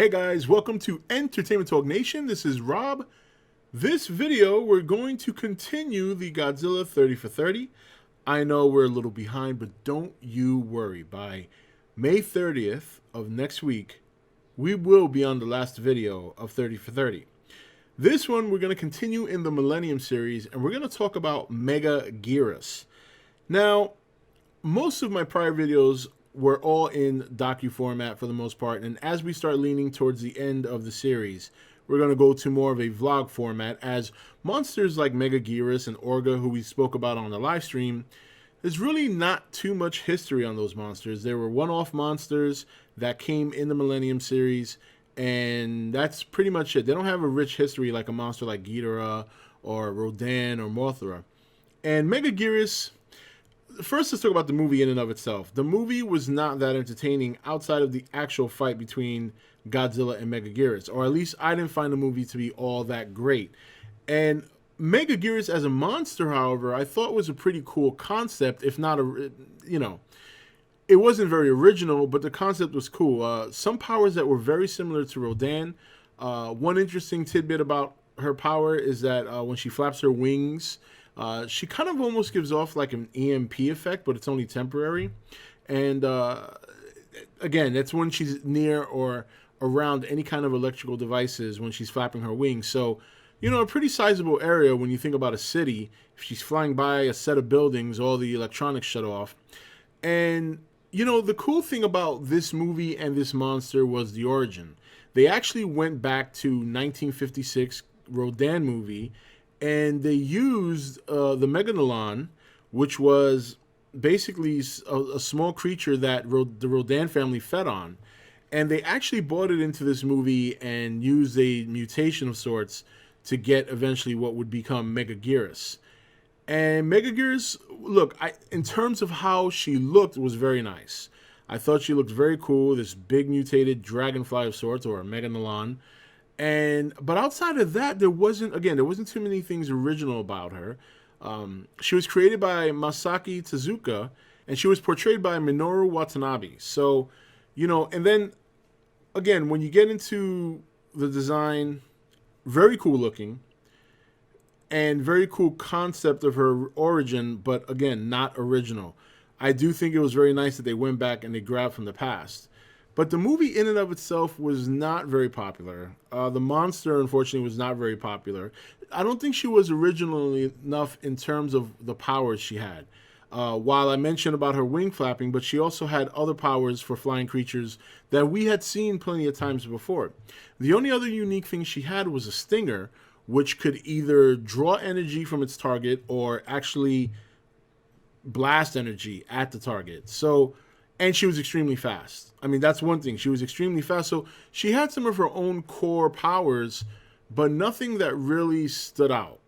Hey guys, welcome to Entertainment Talk Nation. This is Rob. This video, we're going to continue the Godzilla 30 for 30. I know we're a little behind, but don't you worry. By May 30th of next week, we will be on the last video of 30 for 30. This one, we're going to continue in the Millennium series, and we're going to talk about Megaguirus. Now, most of my prior videos were all in docu format for the most part, and as we start leaning towards the end of the series, we're going to go to more of a vlog format, as monsters like Megaguirus and Orga, who we spoke about on the live stream, there's really not too much history on those monsters. There were one-off monsters that came in the Millennium series, and that's pretty much it. They don't have a rich history like a monster like Ghidorah or Rodan or Mothra. And Megaguirus, first, let's talk about the movie in and of itself. The movie was not that entertaining outside of the actual fight between Godzilla and Megaguirus, or at least I didn't find the movie to be all that great. And Megaguirus as a monster, however, I thought was a pretty cool concept, if not it wasn't very original, but the concept was cool. Some powers that were very similar to Rodan. One interesting tidbit about her power is that when she flaps her wings, she kind of almost gives off like an EMP effect, but it's only temporary. And again, that's when she's near or around any kind of electrical devices when she's flapping her wings. So, a pretty sizable area when you think about a city. If she's flying by a set of buildings, all the electronics shut off. And, the cool thing about this movie and this monster was the origin. They actually went back to 1956 Rodan movie, and they used the Meganolon, which was basically a small creature that the Rodan family fed on. And they actually brought it into this movie and used a mutation of sorts to get eventually what would become Megaguirus. And Megaguirus, look, in terms of how she looked, was very nice. I thought she looked very cool, this big mutated dragonfly of sorts, or a Meganolon. But outside of that, there wasn't too many things original about her. She was created by Masaki Tezuka, and she was portrayed by Minoru Watanabe. So, and then, again, when you get into the design, very cool looking, and very cool concept of her origin, but again, not original. I do think it was very nice that they went back and they grabbed from the past. But the movie in and of itself was not very popular. The monster, unfortunately, was not very popular. I don't think she was original enough in terms of the powers she had. While I mentioned about her wing flapping, but she also had other powers for flying creatures that we had seen plenty of times before. The only other unique thing she had was a stinger, which could either draw energy from its target or actually blast energy at the target. So, and she was extremely fast. I mean, that's one thing. She was extremely fast. So she had some of her own core powers, but nothing that really stood out.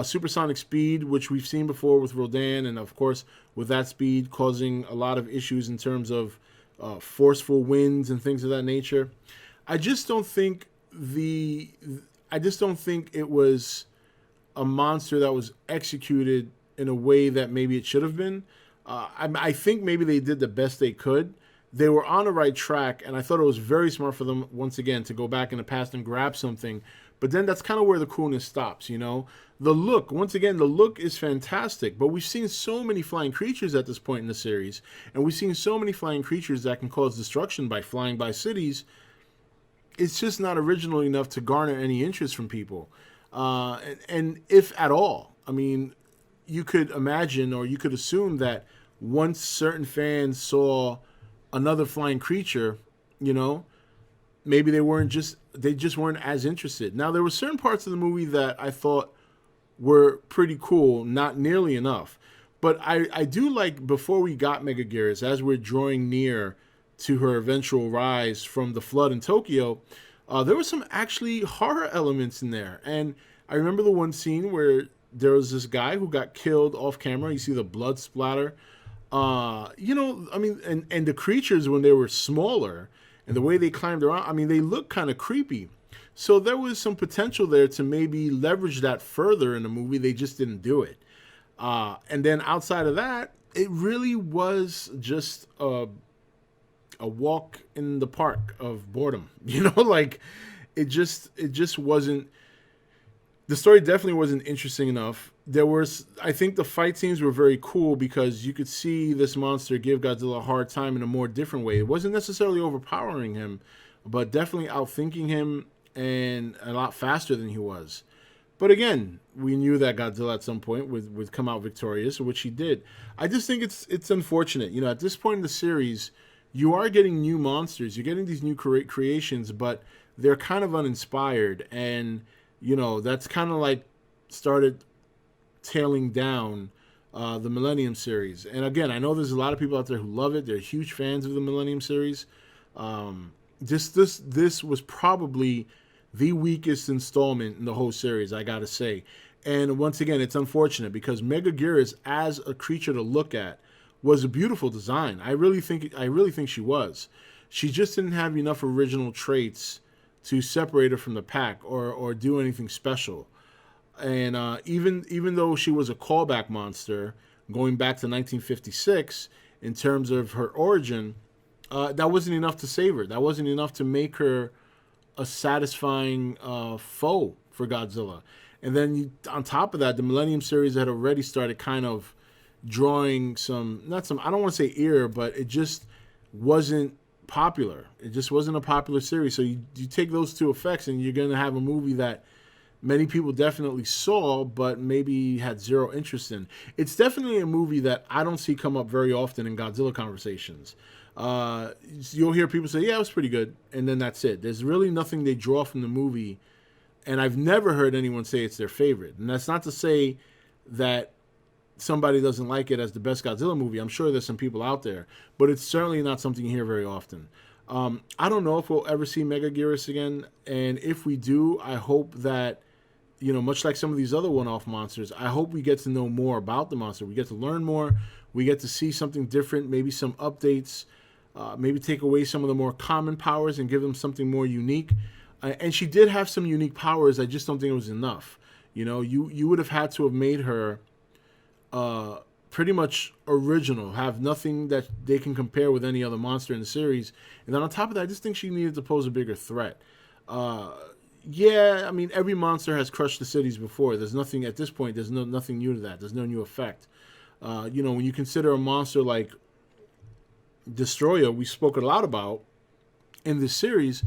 Supersonic speed, which we've seen before with Rodan, and of course with that speed causing a lot of issues in terms of forceful winds and things of that nature. I just don't think it was a monster that was executed in a way that maybe it should have been. I think maybe they did the best they could. They were on the right track, and I thought it was very smart for them, once again, to go back in the past and grab something. But then that's kind of where the coolness stops, The look, once again, the look is fantastic. But we've seen so many flying creatures at this point in the series, and we've seen so many flying creatures that can cause destruction by flying by cities. It's just not original enough to garner any interest from people. And if at all, I mean, you could imagine or you could assume that once certain fans saw another flying creature, maybe they just weren't as interested. Now, there were certain parts of the movie that I thought were pretty cool, not nearly enough. But I do like, before we got Megaguirus, as we're drawing near to her eventual rise from the flood in Tokyo, there were some actually horror elements in there. And I remember the one scene where there was this guy who got killed off camera. You see the blood splatter. And the creatures, when they were smaller and the way they climbed around, they looked kind of creepy. So there was some potential there to maybe leverage that further in the movie. They just didn't do it. And then outside of that, it really was just a walk in the park of boredom. You know, like it just wasn't. The story definitely wasn't interesting enough. There was, I think, the fight scenes were very cool because you could see this monster give Godzilla a hard time in a more different way. It wasn't necessarily overpowering him, but definitely outthinking him and a lot faster than he was. But again, we knew that Godzilla at some point would come out victorious, which he did. I just think it's unfortunate. You know, at this point in the series, you are getting new monsters. You're getting these new creations, but they're kind of uninspired. And, you know, that's kind of like started tailing down the Millennium series. And again, I know there's a lot of people out there who love it. They're huge fans of the Millennium series. This was probably the weakest installment in the whole series, I gotta say. And once again, it's unfortunate because Megaguirus, as a creature to look at, was a beautiful design. I really think she was. She just didn't have enough original traits to separate her from the pack or do anything special. And even though she was a callback monster going back to 1956 in terms of her origin, that wasn't enough to save her. That wasn't enough to make her a satisfying foe for Godzilla. And then on top of that, the Millennium series had already started kind of drawing I don't want to say ear, but it just wasn't popular. It just wasn't a popular series. So you take those two effects and you're going to have a movie that many people definitely saw, but maybe had zero interest in. It's definitely a movie that I don't see come up very often in Godzilla conversations. You'll hear people say, yeah, it was pretty good, and then that's it. There's really nothing they draw from the movie, and I've never heard anyone say it's their favorite. And that's not to say that somebody doesn't like it as the best Godzilla movie. I'm sure there's some people out there, but it's certainly not something you hear very often. I don't know if we'll ever see Megaguirus again, and if we do, I hope that, you know, much like some of these other one-off monsters, I hope we get to know more about the monster. We get to learn more. We get to see something different, maybe some updates, maybe take away some of the more common powers and give them something more unique. And she did have some unique powers. I just don't think it was enough. You know, you would have had to have made her pretty much original, have nothing that they can compare with any other monster in the series. And then on top of that, I just think she needed to pose a bigger threat. Yeah, I mean, every monster has crushed the cities before. There's nothing, at this point, there's nothing new to that. There's no new effect. You know, when you consider a monster like Destroyer, we spoke a lot about in this series,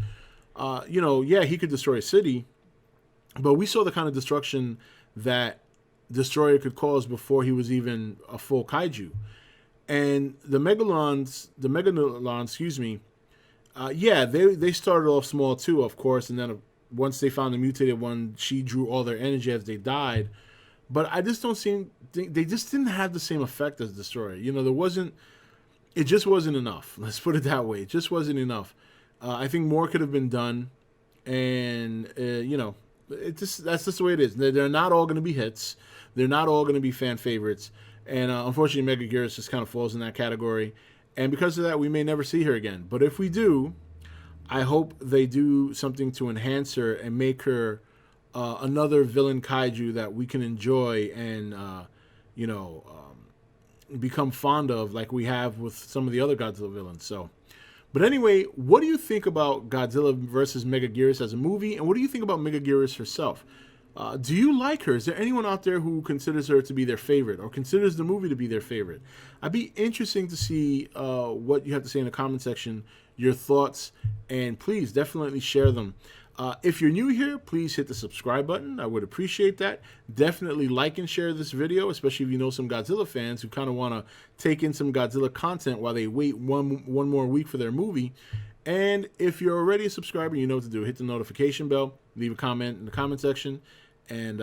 you know, yeah, he could destroy a city, but we saw the kind of destruction that Destroyer could cause before he was even a full kaiju. And the Megalons, excuse me, yeah, they started off small too, of course, and then once they found the mutated one, she drew all their energy as they died. But I just don't think they just didn't have the same effect as Destroyer. You know, it just wasn't enough. Let's put it that way. It just wasn't enough. I think more could have been done, and you know, that's just the way it is. They're not all going to be hits. They're not all going to be fan favorites, and unfortunately, Megaguirus just kind of falls in that category. And because of that, we may never see her again. But if we do, I hope they do something to enhance her and make her another villain kaiju that we can enjoy and you know, become fond of, like we have with some of the other Godzilla villains. So, but anyway, what do you think about Godzilla versus Megaguirus as a movie, and what do you think about Megaguirus herself? Do you like her? Is there anyone out there who considers her to be their favorite or considers the movie to be their favorite? I'd be interesting to see what you have to say in the comment section, your thoughts, and please definitely share them. If you're new here, please hit the subscribe button. I would appreciate that. Definitely like and share this video, especially if you know some Godzilla fans who kind of want to take in some Godzilla content while they wait one more week for their movie. And if you're already a subscriber, you know what to do. Hit the notification bell, leave a comment in the comment section, and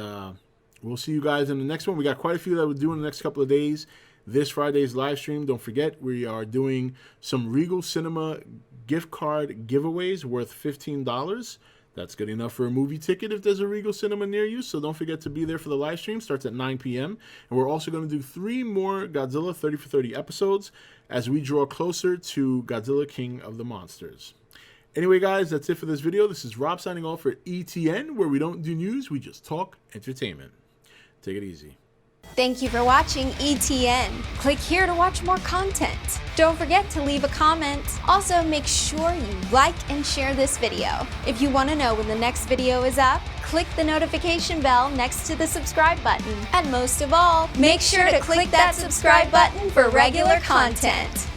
we'll see you guys in the next one. We got quite a few that we'll do in the next couple of days. This Friday's live stream, don't forget, we are doing some Regal Cinema gift card giveaways worth $15. That's good enough for a movie ticket if there's a Regal Cinema near you, so don't forget to be there for the live stream. Starts at 9 p.m. And we're also going to do 3 more Godzilla 30 for 30 episodes as we draw closer to Godzilla King of the Monsters. Anyway, guys, that's it for this video. This is Rob signing off for ETN, where we don't do news, we just talk entertainment. Take it easy. Thank you for watching ETN. Click here to watch more content. Don't forget to leave a comment. Also, make sure you like and share this video. If you want to know when the next video is up, click the notification bell next to the subscribe button. And most of all, make sure to click that subscribe button for regular content.